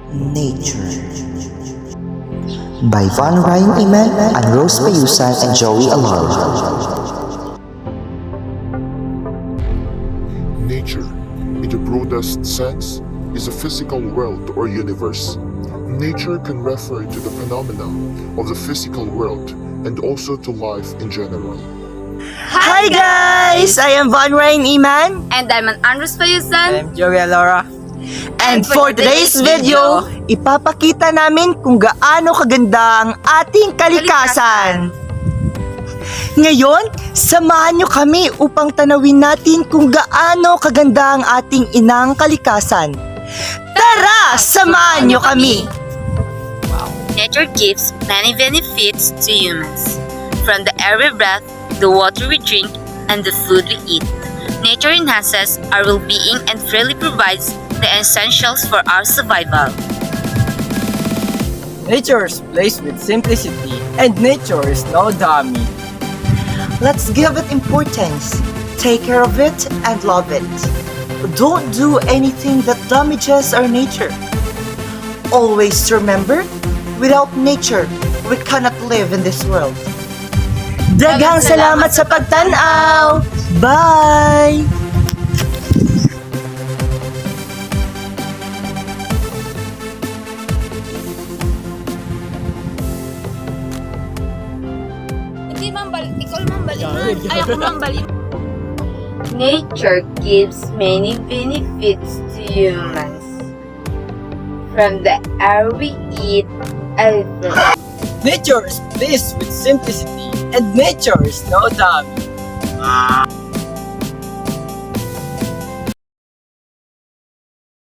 Nature by Von Ryan Iman and Rose Payusan and Joey Alor. Nature, in the broadest sense, is a physical world or universe. Nature can refer to the phenomena of the physical world and also to life in general. Hi guys! I am Von Ryan Iman. And I'm an Andres Payusan. I'm Joey Alora. And for today's video, ipapakita namin kung gaano kaganda ang ating kalikasan. Ngayon, samahan nyo kami upang tanawin natin kung gaano kaganda ang ating inang kalikasan. Tara, samahan nyo kami! Nature gives many benefits to humans. From the air we breathe, the water we drink, and the food we eat. Nature enhances our well-being and freely provides the essentials for our survival. Nature's plays with simplicity, and nature is no dummy. Let's give it importance, take care of it, and love it. Don't do anything that damages our nature. Always remember, without nature, we cannot live in this world. Daghang salamat sa pagtanaw! Bye! Hindi man balik, ikaw man balik. Ay, ako man balik. Nature gives many benefits to humans. From the air we eat, and Nature is pleased with simplicity, and nature is no dummy.